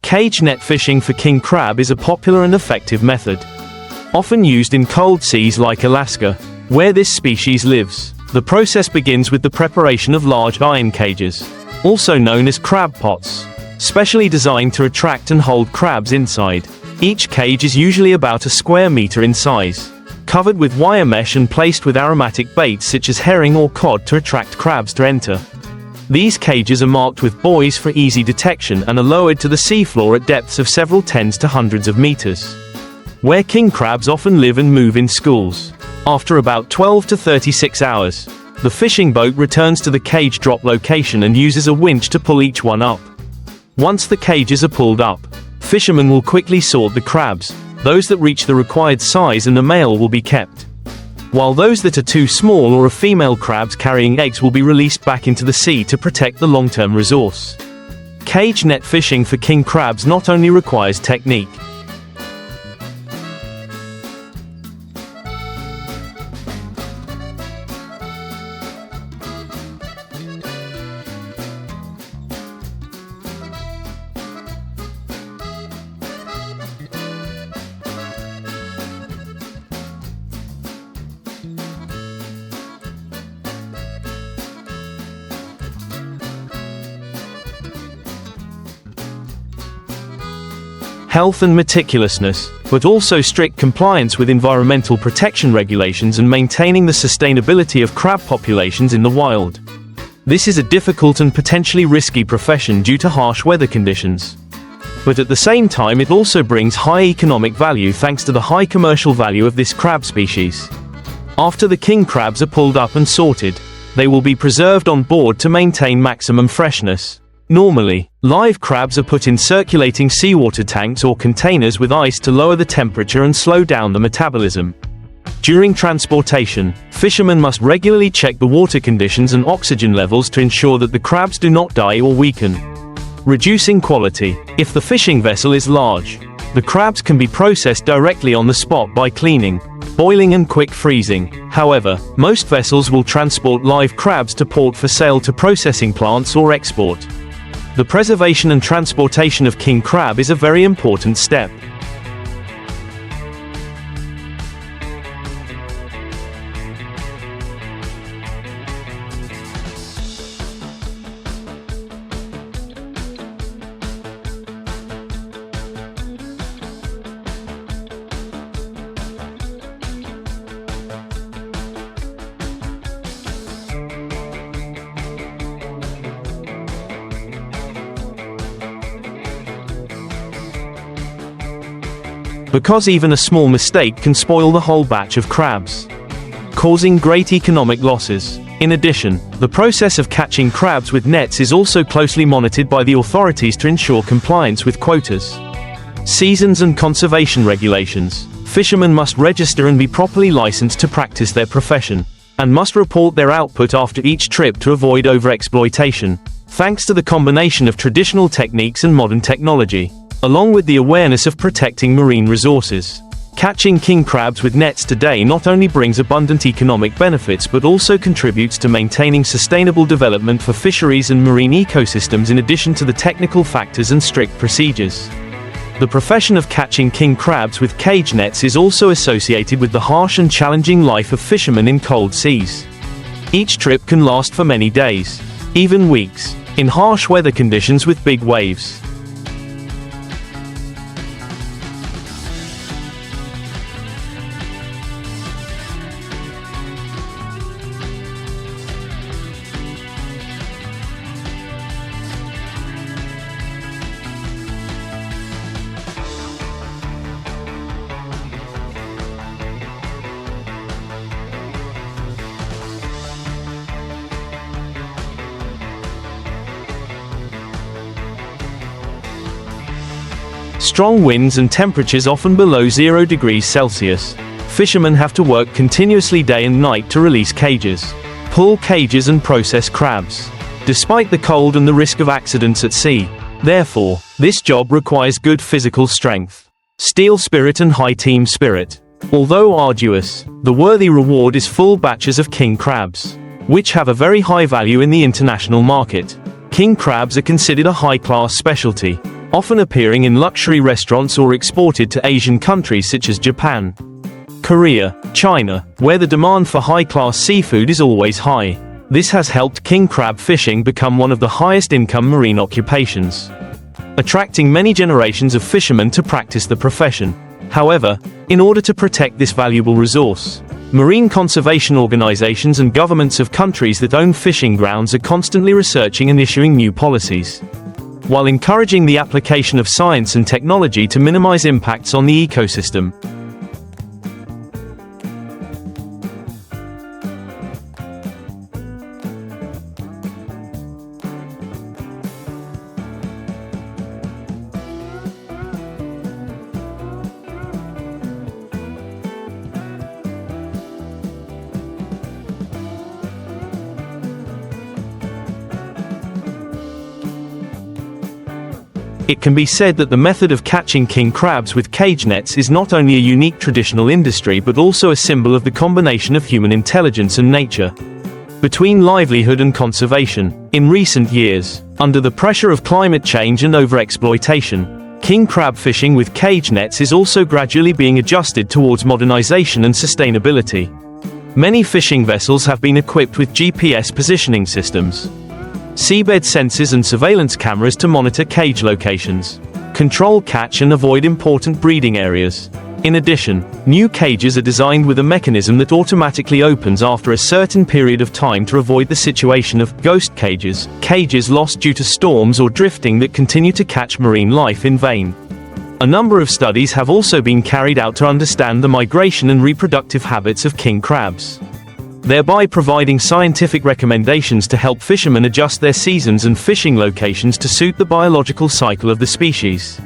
Cage net fishing for king crab is a popular and effective method, often used in cold seas like Alaska, where this species lives. The process begins with the preparation of large iron cages, also known as crab pots, specially designed to attract and hold crabs inside. Each cage is usually about a square meter in size, covered with wire mesh and placed with aromatic baits such as herring or cod to attract crabs to enter. These cages are marked with buoys for easy detection and are lowered to the seafloor at depths of several tens to hundreds of meters, where king crabs often live and move in schools. After about 12 to 36 hours, the fishing boat returns to the cage drop location and uses a winch to pull each one up. Once the cages are pulled up, fishermen will quickly sort the crabs. Those that reach the required size and the male will be kept, while those that are too small or are female crabs carrying eggs will be released back into the sea to protect the long-term resource. Cage net fishing for king crabs not only requires technique, health and meticulousness, but also strict compliance with environmental protection regulations and maintaining the sustainability of crab populations in the wild. This is a difficult and potentially risky profession due to harsh weather conditions. But at the same time it also brings high economic value thanks to the high commercial value of this crab species. After the king crabs are pulled up and sorted, they will be preserved on board to maintain maximum freshness. Normally, live crabs are put in circulating seawater tanks or containers with ice to lower the temperature and slow down the metabolism. During transportation, fishermen must regularly check the water conditions and oxygen levels to ensure that the crabs do not die or weaken. Reducing quality. If the fishing vessel is large, the crabs can be processed directly on the spot by cleaning, boiling and quick freezing. However, most vessels will transport live crabs to port for sale to processing plants or export. The preservation and transportation of king crab is a very important step. Because even a small mistake can spoil the whole batch of crabs, causing great economic losses. In addition, the process of catching crabs with nets is also closely monitored by the authorities to ensure compliance with quotas, seasons and conservation regulations. Fishermen must register and be properly licensed to practice their profession, and must report their output after each trip to avoid overexploitation. Thanks to the combination of traditional techniques and modern technology, along with the awareness of protecting marine resources, catching king crabs with nets today not only brings abundant economic benefits but also contributes to maintaining sustainable development for fisheries and marine ecosystems in addition to the technical factors and strict procedures. The profession of catching king crabs with cage nets is also associated with the harsh and challenging life of fishermen in cold seas. Each trip can last for many days, even weeks, in harsh weather conditions with big waves. Strong winds and temperatures often below 0 degrees Celsius. Fishermen have to work continuously day and night to release cages, pull cages and process crabs, despite the cold and the risk of accidents at sea. Therefore, this job requires good physical strength, steel spirit and high team spirit. Although arduous, the worthy reward is full batches of king crabs, which have a very high value in the international market. King crabs are considered a high-class specialty, often appearing in luxury restaurants or exported to Asian countries such as Japan, Korea, China, where the demand for high-class seafood is always high. This has helped king crab fishing become one of the highest-income marine occupations, attracting many generations of fishermen to practice the profession. However, in order to protect this valuable resource, marine conservation organizations and governments of countries that own fishing grounds are constantly researching and issuing new policies, while encouraging the application of science and technology to minimize impacts on the ecosystem. It can be said that the method of catching king crabs with cage nets is not only a unique traditional industry but also a symbol of the combination of human intelligence and nature. Between livelihood and conservation, in recent years, under the pressure of climate change and overexploitation, king crab fishing with cage nets is also gradually being adjusted towards modernization and sustainability. Many fishing vessels have been equipped with GPS positioning systems, seabed sensors and surveillance cameras to monitor cage locations, control catch and avoid important breeding areas. In addition, new cages are designed with a mechanism that automatically opens after a certain period of time to avoid the situation of ghost cages, cages lost due to storms or drifting that continue to catch marine life in vain. A number of studies have also been carried out to understand the migration and reproductive habits of king crabs, thereby providing scientific recommendations to help fishermen adjust their seasons and fishing locations to suit the biological cycle of the species.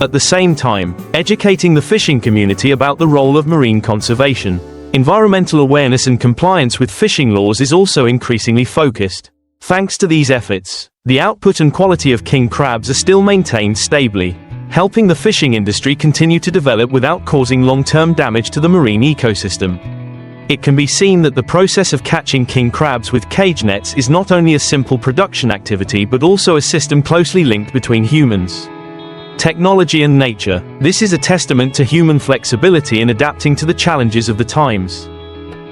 At the same time, educating the fishing community about the role of marine conservation, environmental awareness and compliance with fishing laws is also increasingly focused. Thanks to these efforts, the output and quality of king crabs are still maintained stably, helping the fishing industry continue to develop without causing long-term damage to the marine ecosystem. It can be seen that the process of catching king crabs with cage nets is not only a simple production activity but also a system closely linked between humans, technology and nature. This is a testament to human flexibility in adapting to the challenges of the times,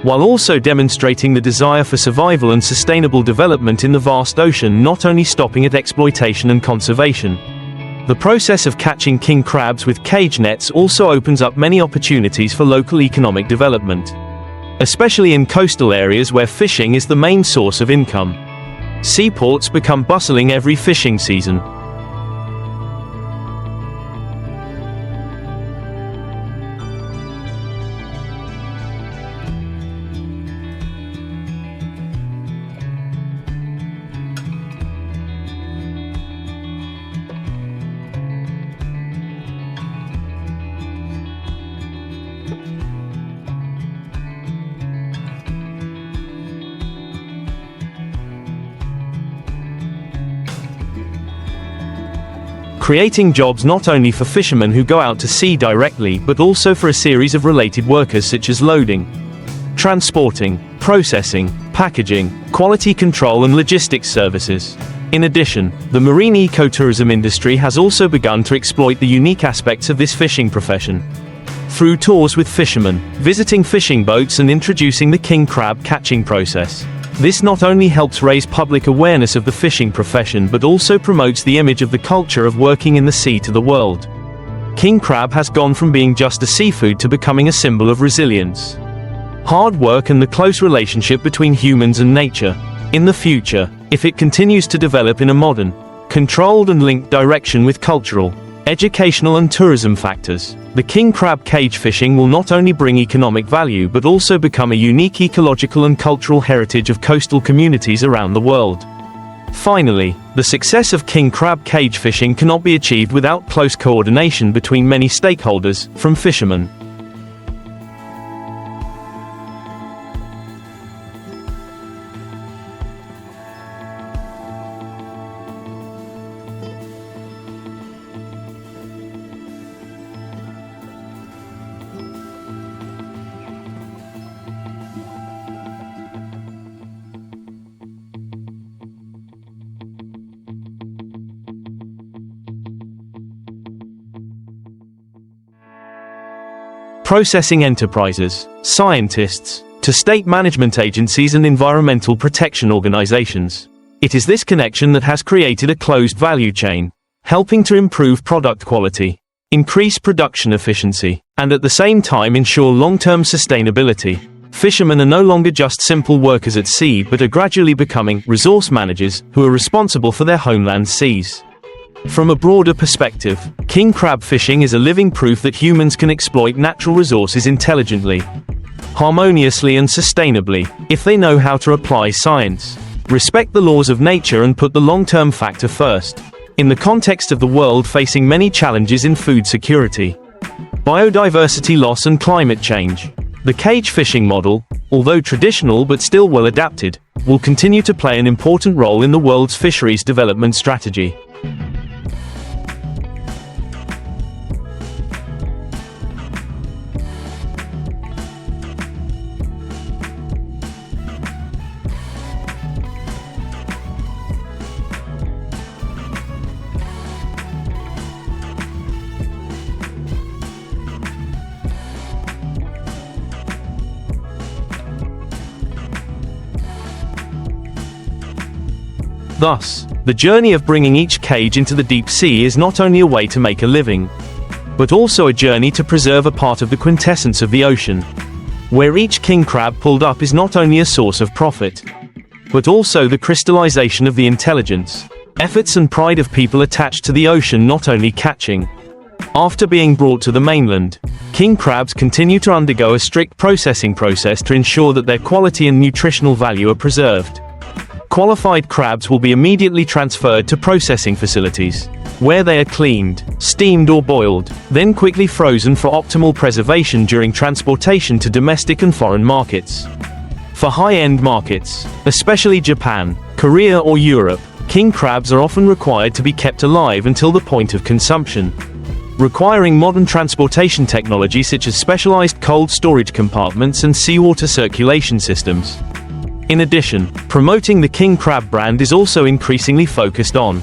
while also demonstrating the desire for survival and sustainable development in the vast ocean, not only stopping at exploitation and conservation. The process of catching king crabs with cage nets also opens up many opportunities for local economic development, especially in coastal areas where fishing is the main source of income. Seaports become bustling every fishing season. Creating jobs not only for fishermen who go out to sea directly but also for a series of related workers such as loading, transporting, processing, packaging, quality control and logistics services. In addition, the marine ecotourism industry has also begun to exploit the unique aspects of this fishing profession through tours with fishermen, visiting fishing boats and introducing the king crab catching process. This not only helps raise public awareness of the fishing profession but also promotes the image of the culture of working in the sea to the world. King crab has gone from being just a seafood to becoming a symbol of resilience, hard work and the close relationship between humans and nature. In the future, if it continues to develop in a modern, controlled and linked direction with cultural, educational and tourism factors, the king crab cage fishing will not only bring economic value but also become a unique ecological and cultural heritage of coastal communities around the world. Finally, the success of king crab cage fishing cannot be achieved without close coordination between many stakeholders, from fishermen, processing enterprises, scientists, to state management agencies and environmental protection organizations. It is this connection that has created a closed value chain, helping to improve product quality, increase production efficiency, and at the same time ensure long-term sustainability. Fishermen are no longer just simple workers at sea but are gradually becoming resource managers who are responsible for their homeland seas. From a broader perspective, king crab fishing is a living proof that humans can exploit natural resources intelligently, harmoniously and sustainably, if they know how to apply science, respect the laws of nature and put the long-term factor first. In the context of the world facing many challenges in food security, biodiversity loss and climate change, the cage fishing model, although traditional but still well adapted, will continue to play an important role in the world's fisheries development strategy. Thus, the journey of bringing each cage into the deep sea is not only a way to make a living, but also a journey to preserve a part of the quintessence of the ocean, where each king crab pulled up is not only a source of profit, but also the crystallization of the intelligence, efforts and pride of people attached to the ocean not only catching. After being brought to the mainland, king crabs continue to undergo a strict processing process to ensure that their quality and nutritional value are preserved. Qualified crabs will be immediately transferred to processing facilities, where they are cleaned, steamed or boiled, then quickly frozen for optimal preservation during transportation to domestic and foreign markets. For high-end markets, especially Japan, Korea or Europe, king crabs are often required to be kept alive until the point of consumption, requiring modern transportation technology such as specialized cold storage compartments and seawater circulation systems. In addition, promoting the king crab brand is also increasingly focused on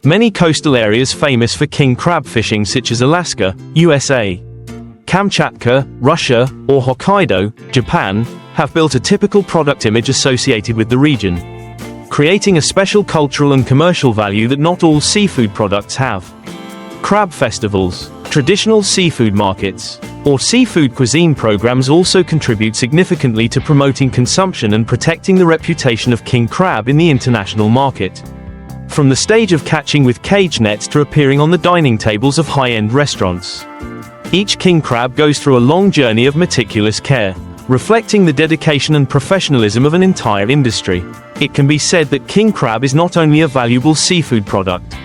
many coastal areas famous for king crab fishing such as Alaska, USA, Kamchatka, Russia, or Hokkaido, Japan, have built a typical product image associated with the region, creating a special cultural and commercial value that not all seafood products have. Crab festivals, traditional seafood markets, or seafood cuisine programs also contribute significantly to promoting consumption and protecting the reputation of king crab in the international market. From the stage of catching with cage nets to appearing on the dining tables of high-end restaurants, each king crab goes through a long journey of meticulous care, reflecting the dedication and professionalism of an entire industry. It can be said that king crab is not only a valuable seafood product,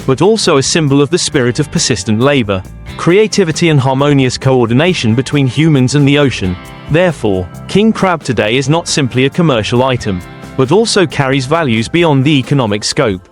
but also a symbol of the spirit of persistent labor, creativity and harmonious coordination between humans and the ocean. Therefore, king crab today is not simply a commercial item, but also carries values beyond the economic scope.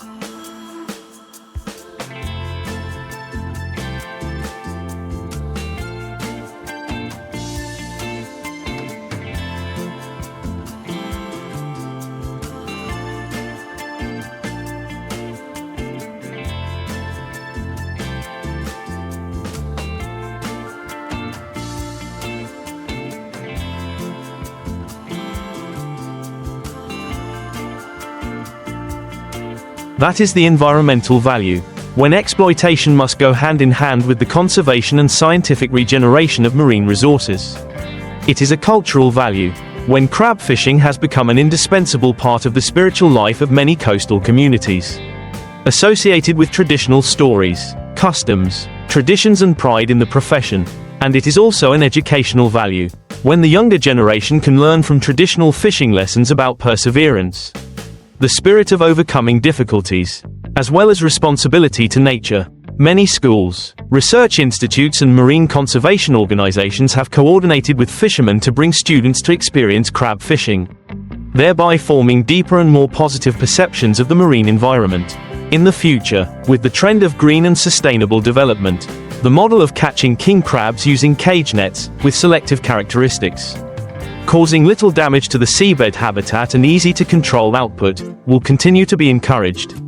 That is the environmental value, when exploitation must go hand in hand with the conservation and scientific regeneration of marine resources. It is a cultural value, when crab fishing has become an indispensable part of the spiritual life of many coastal communities, associated with traditional stories, customs, traditions and pride in the profession. And it is also an educational value, when the younger generation can learn from traditional fishing lessons about perseverance, the spirit of overcoming difficulties, as well as responsibility to nature. Many schools, research institutes and marine conservation organizations have coordinated with fishermen to bring students to experience crab fishing, thereby forming deeper and more positive perceptions of the marine environment. In the future, with the trend of green and sustainable development, the model of catching king crabs using cage nets, with selective characteristics, causing little damage to the seabed habitat and easy to control output, will continue to be encouraged.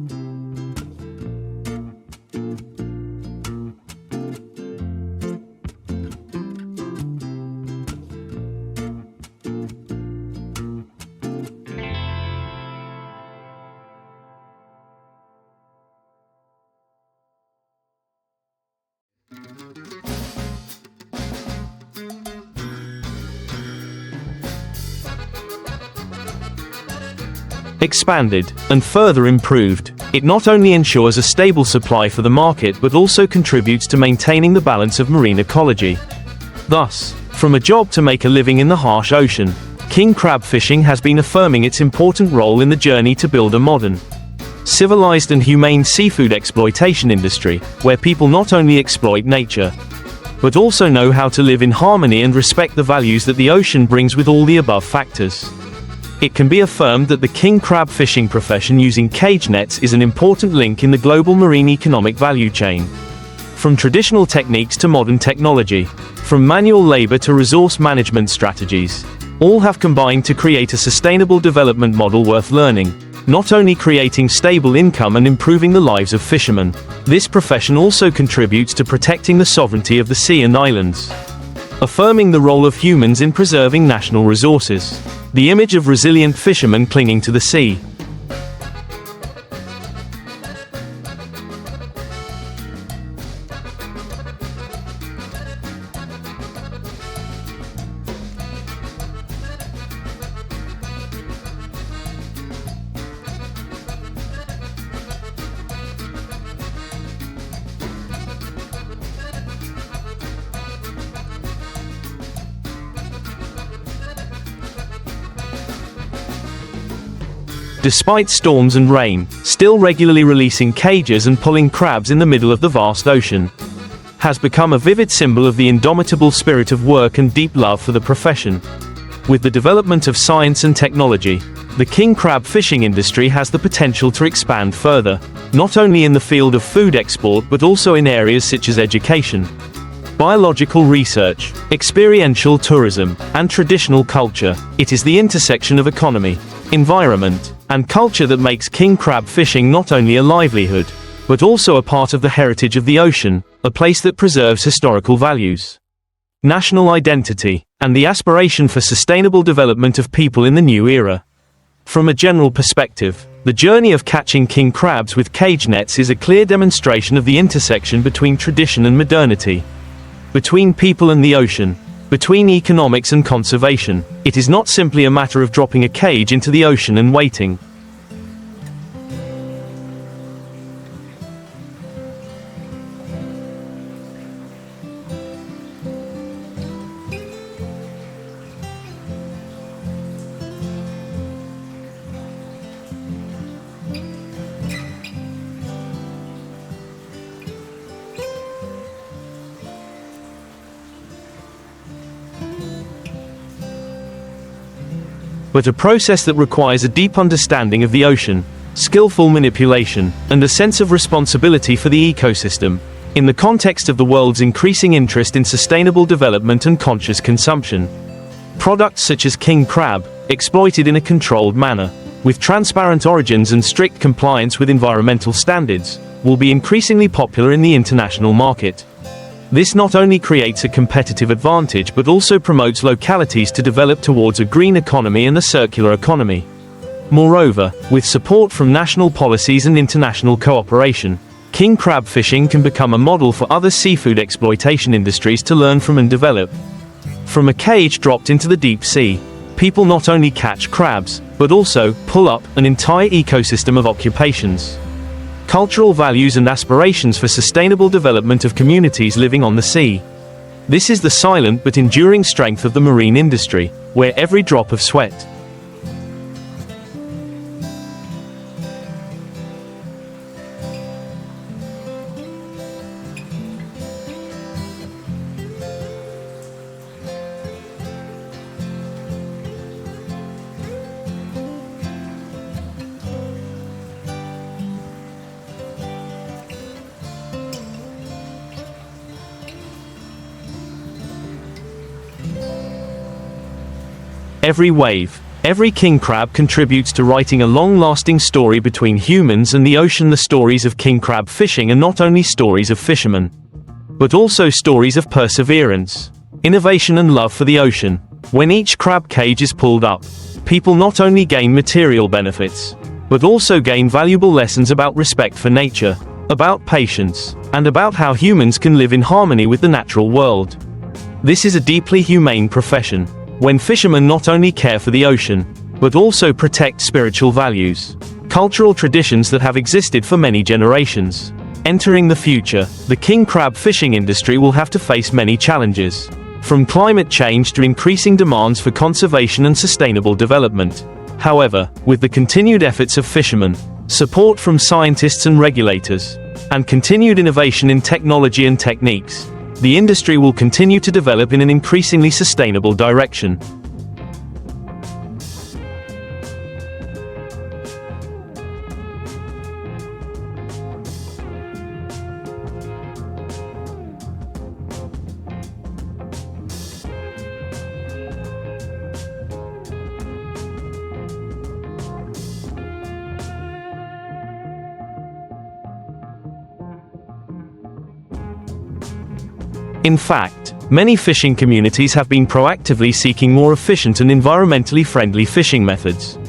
Expanded and further improved, it not only ensures a stable supply for the market but also contributes to maintaining the balance of marine ecology. Thus, from a job to make a living in the harsh ocean, king crab fishing has been affirming its important role in the journey to build a modern, civilized and humane seafood exploitation industry, where people not only exploit nature, but also know how to live in harmony and respect the values that the ocean brings. With all the above factors, it can be affirmed that the king crab fishing profession using cage nets is an important link in the global marine economic value chain. From traditional techniques to modern technology, from manual labor to resource management strategies, all have combined to create a sustainable development model worth learning, not only creating stable income and improving the lives of fishermen. This profession also contributes to protecting the sovereignty of the sea and islands, affirming the role of humans in preserving national resources. The image of resilient fishermen clinging to the sea. Despite storms and rain, still regularly releasing cages and pulling crabs in the middle of the vast ocean has become a vivid symbol of the indomitable spirit of work and deep love for the profession. With the development of science and technology, the king crab fishing industry has the potential to expand further, not only in the field of food export but also in areas such as education, biological research, experiential tourism, and traditional culture. It is the intersection of economy, environment, and culture that makes king crab fishing not only a livelihood, but also a part of the heritage of the ocean, a place that preserves historical values, national identity, and the aspiration for sustainable development of people in the new era. From a general perspective, the journey of catching king crabs with cage nets is a clear demonstration of the intersection between tradition and modernity, between people and the ocean, between economics and conservation. It is not simply a matter of dropping a cage into the ocean and waiting. But a process that requires a deep understanding of the ocean, skillful manipulation, and a sense of responsibility for the ecosystem, in the context of the world's increasing interest in sustainable development and conscious consumption. Products such as king crab, exploited in a controlled manner, with transparent origins and strict compliance with environmental standards, will be increasingly popular in the international market. This not only creates a competitive advantage but also promotes localities to develop towards a green economy and a circular economy. Moreover, with support from national policies and international cooperation, king crab fishing can become a model for other seafood exploitation industries to learn from and develop. From a cage dropped into the deep sea, people not only catch crabs, but also pull up an entire ecosystem of occupations, cultural values and aspirations for sustainable development of communities living on the sea. This is the silent but enduring strength of the marine industry, where every drop of sweat, every wave, every king crab contributes to writing a long-lasting story between humans and the ocean. The stories of king crab fishing are not only stories of fishermen, but also stories of perseverance, innovation and love for the ocean. When each crab cage is pulled up, people not only gain material benefits, but also gain valuable lessons about respect for nature, about patience, and about how humans can live in harmony with the natural world. This is a deeply humane profession, when fishermen not only care for the ocean, but also protect spiritual values, cultural traditions that have existed for many generations. Entering the future, the king crab fishing industry will have to face many challenges, from climate change to increasing demands for conservation and sustainable development. However, with the continued efforts of fishermen, support from scientists and regulators, and continued innovation in technology and techniques, the industry will continue to develop in an increasingly sustainable direction. In fact, many fishing communities have been proactively seeking more efficient and environmentally friendly fishing methods,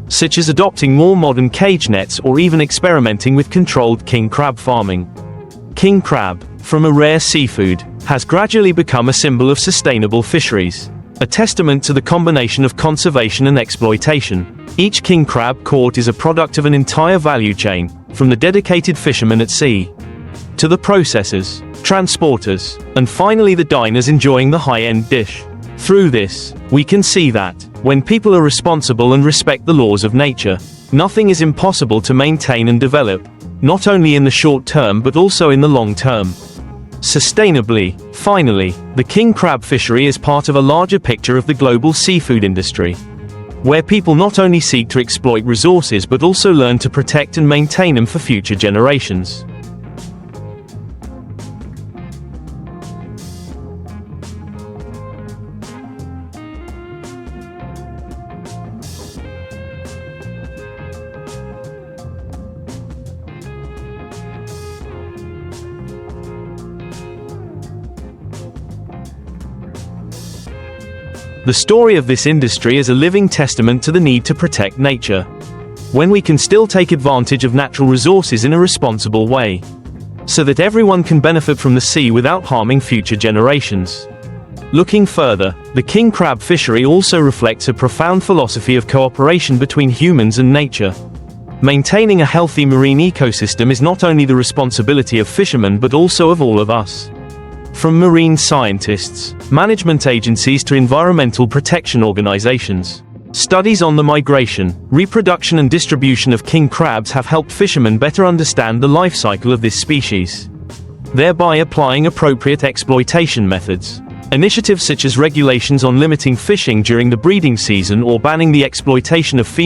such as adopting more modern cage nets or even experimenting with controlled king crab farming. King crab, from a rare seafood, has gradually become a symbol of sustainable fisheries, a testament to the combination of conservation and exploitation. Each king crab caught is a product of an entire value chain, from the dedicated fishermen at sea, to the processors, transporters, and finally the diners enjoying the high-end dish. Through this, we can see that, when people are responsible and respect the laws of nature, nothing is impossible to maintain and develop, not only in the short term but also in the long term. Sustainably, finally, the king crab fishery is part of a larger picture of the global seafood industry, where people not only seek to exploit resources but also learn to protect and maintain them for future generations. The story of this industry is a living testament to the need to protect nature, when we can still take advantage of natural resources in a responsible way, so that everyone can benefit from the sea without harming future generations. Looking further, the king crab fishery also reflects a profound philosophy of cooperation between humans and nature. Maintaining a healthy marine ecosystem is not only the responsibility of fishermen but also of all of us. From marine scientists, management agencies to environmental protection organizations, studies on the migration, reproduction and distribution of king crabs have helped fishermen better understand the life cycle of this species, thereby applying appropriate exploitation methods. Initiatives such as regulations on limiting fishing during the breeding season or banning the exploitation of female